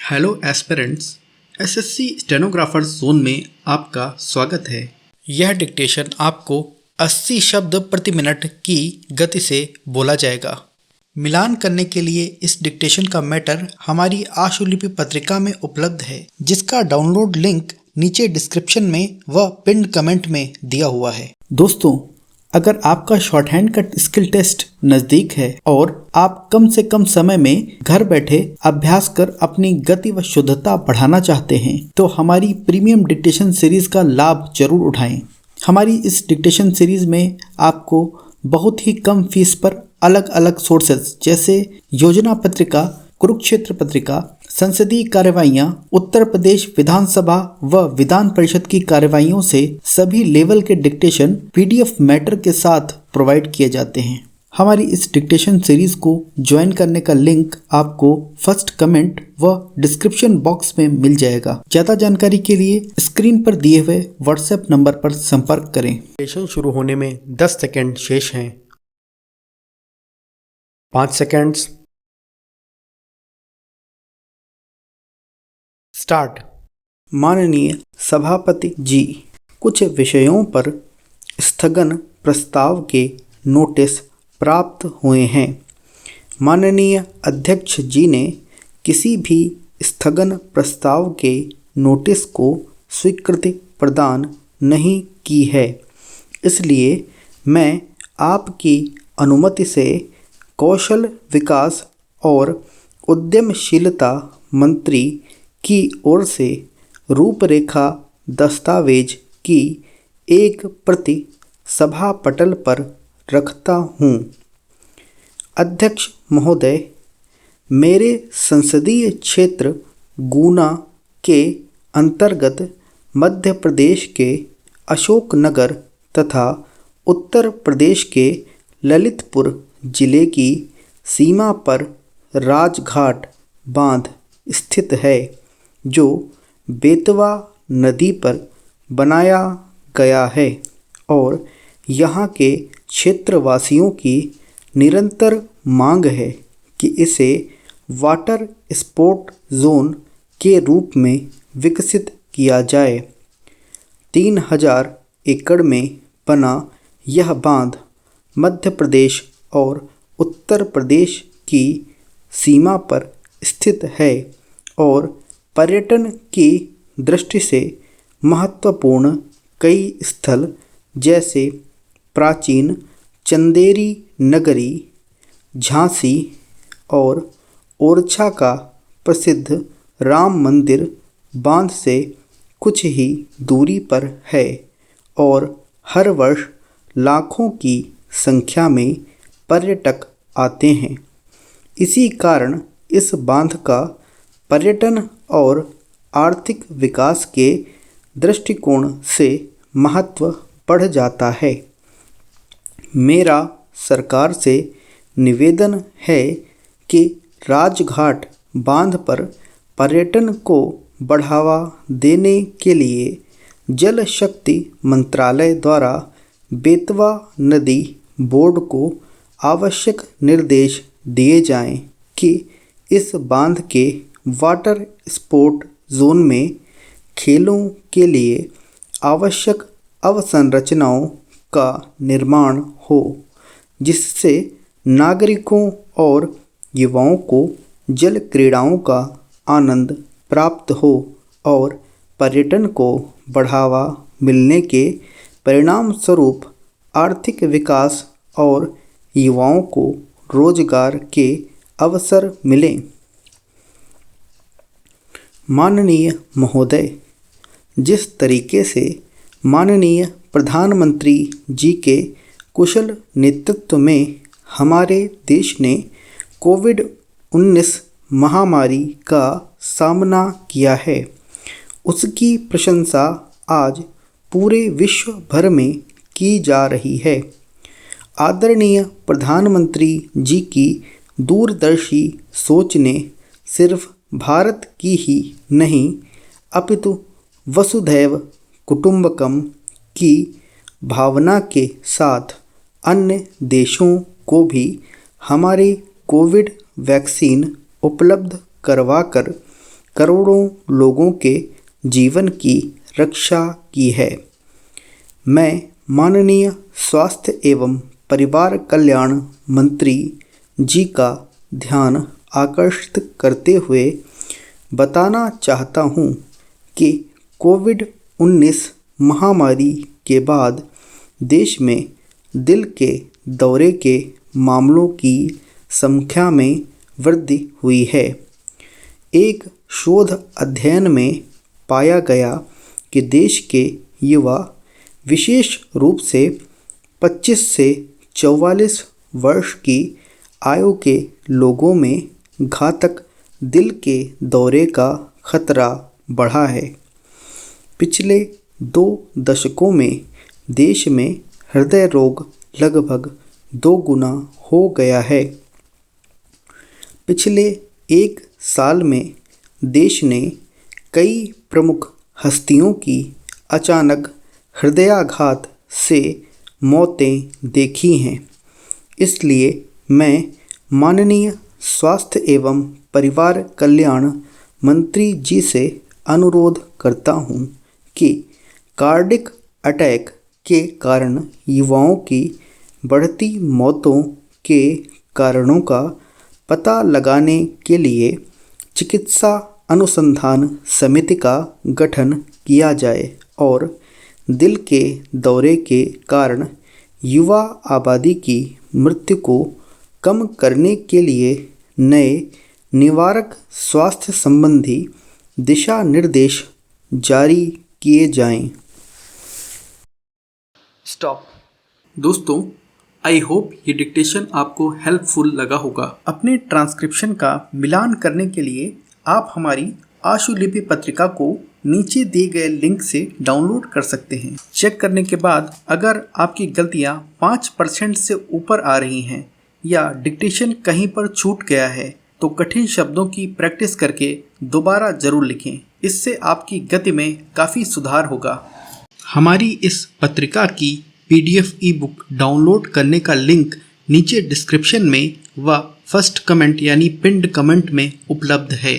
Hello aspirants, SSC stenographers zone में आपका स्वागत है। यह डिक्टेशन आपको 80 शब्द प्रति मिनट की गति से बोला जाएगा। मिलान करने के लिए इस डिक्टेशन का मैटर हमारी आशुलिपि पत्रिका में उपलब्ध है, जिसका डाउनलोड लिंक नीचे डिस्क्रिप्शन में व पिन्ड कमेंट में दिया हुआ है। दोस्तों, अगर आपका शॉर्ट हैंड का स्किल टेस्ट नज़दीक है और आप कम से कम समय में घर बैठे अभ्यास कर अपनी गति व शुद्धता बढ़ाना चाहते हैं, तो हमारी प्रीमियम डिक्टेशन सीरीज का लाभ जरूर उठाएं। हमारी इस डिक्टेशन सीरीज में आपको बहुत ही कम फीस पर अलग अलग सोर्सेज जैसे योजना पत्रिका, कुरुक्षेत्र पत्रिका, संसदीय कार्यवाहियां, उत्तर प्रदेश विधानसभा व विधान परिषद की कार्यवाहियों से सभी लेवल के डिक्टेशन पीडीएफ मैटर के साथ प्रोवाइड किए जाते हैं। हमारी इस डिक्टेशन सीरीज को ज्वाइन करने का लिंक आपको फर्स्ट कमेंट व डिस्क्रिप्शन बॉक्स में मिल जाएगा। ज्यादा जानकारी के लिए स्क्रीन पर दिए हुए व्हाट्सएप नंबर पर संपर्क करें। डिक्टेशन शुरू होने में 10 सेकेंड शेष हैं। 5 सेकेंड्स। स्टार्ट। माननीय सभापति जी, कुछ विषयों पर स्थगन प्रस्ताव के नोटिस प्राप्त हुए हैं। माननीय अध्यक्ष जी ने किसी भी स्थगन प्रस्ताव के नोटिस को स्वीकृति प्रदान नहीं की है, इसलिए मैं आपकी अनुमति से कौशल विकास और उद्यमशीलता मंत्री की ओर से रूपरेखा दस्तावेज की एक प्रति सभा पटल पर रखता हूँ। अध्यक्ष महोदय, मेरे संसदीय क्षेत्र गुना के अंतर्गत मध्य प्रदेश के अशोकनगर तथा उत्तर प्रदेश के ललितपुर जिले की सीमा पर राजघाट बांध स्थित है, जो बेतवा नदी पर बनाया गया है और यहाँ के क्षेत्रवासियों की निरंतर मांग है कि इसे वाटर स्पोर्ट जोन के रूप में विकसित किया जाए। 3000 एकड़ में बना यह बांध मध्य प्रदेश और उत्तर प्रदेश की सीमा पर स्थित है और पर्यटन की दृष्टि से महत्वपूर्ण कई स्थल जैसे प्राचीन चंदेरी नगरी, झांसी और ओरछा का प्रसिद्ध राम मंदिर बांध से कुछ ही दूरी पर है और हर वर्ष लाखों की संख्या में पर्यटक आते हैं। इसी कारण इस बांध का पर्यटन और आर्थिक विकास के दृष्टिकोण से महत्व बढ़ जाता है। मेरा सरकार से निवेदन है कि राजघाट बांध पर पर्यटन को बढ़ावा देने के लिए जल शक्ति मंत्रालय द्वारा बेतवा नदी बोर्ड को आवश्यक निर्देश दिए जाएं कि इस बांध के वाटर स्पोर्ट जोन में खेलों के लिए आवश्यक अवसंरचनाओं का निर्माण हो, जिससे नागरिकों और युवाओं को जल क्रीड़ाओं का आनंद प्राप्त हो और पर्यटन को बढ़ावा मिलने के परिणाम स्वरूप आर्थिक विकास और युवाओं को रोजगार के अवसर मिलें। माननीय महोदय, जिस तरीके से माननीय प्रधानमंत्री जी के कुशल नेतृत्व में हमारे देश ने कोविड-19 महामारी का सामना किया है, उसकी प्रशंसा आज पूरे विश्व भर में की जा रही है। आदरणीय प्रधानमंत्री जी की दूरदर्शी सोच ने सिर्फ भारत की ही नहीं अपितु वसुधैव कुटुंबकम की भावना के साथ अन्य देशों को भी हमारे कोविड वैक्सीन उपलब्ध करवाकर करोड़ों लोगों के जीवन की रक्षा की है। मैं माननीय स्वास्थ्य एवं परिवार कल्याण मंत्री जी का ध्यान आकर्षित करते हुए बताना चाहता हूँ कि कोविड-19 महामारी के बाद देश में दिल के दौरे के मामलों की संख्या में वृद्धि हुई है। एक शोध अध्ययन में पाया गया कि देश के युवा, विशेष रूप से 25 से 44 वर्ष की आयु के लोगों में घातक दिल के दौरे का खतरा बढ़ा है। पिछले 2 दशकों में देश में हृदय रोग लगभग 2 गुना हो गया है। पिछले 1 साल में देश ने कई प्रमुख हस्तियों की अचानक हृदयाघात से मौतें देखी हैं। इसलिए मैं माननीय स्वास्थ्य एवं परिवार कल्याण मंत्री जी से अनुरोध करता हूँ कि कार्डिक अटैक के कारण युवाओं की बढ़ती मौतों के कारणों का पता लगाने के लिए चिकित्सा अनुसंधान समिति का गठन किया जाए और दिल के दौरे के कारण युवा आबादी की मृत्यु को कम करने के लिए नए निवारक स्वास्थ्य संबंधी दिशा निर्देश जारी किए जाएं। स्टॉप। दोस्तों, आई होप ये डिक्टेशन आपको हेल्पफुल लगा होगा। अपने ट्रांसक्रिप्शन का मिलान करने के लिए आप हमारी आशुलिपि पत्रिका को नीचे दिए गए लिंक से डाउनलोड कर सकते हैं। चेक करने के बाद अगर आपकी गलतियां 5% से ऊपर आ रही हैं या डिक्टेशन कहीं पर छूट गया है तो कठिन शब्दों की प्रैक्टिस करके दोबारा जरूर लिखें। इससे आपकी गति में काफ़ी सुधार होगा। हमारी इस पत्रिका की PDF ई बुक डाउनलोड करने का लिंक नीचे डिस्क्रिप्शन में व फर्स्ट कमेंट यानी पिन्ड कमेंट में उपलब्ध है।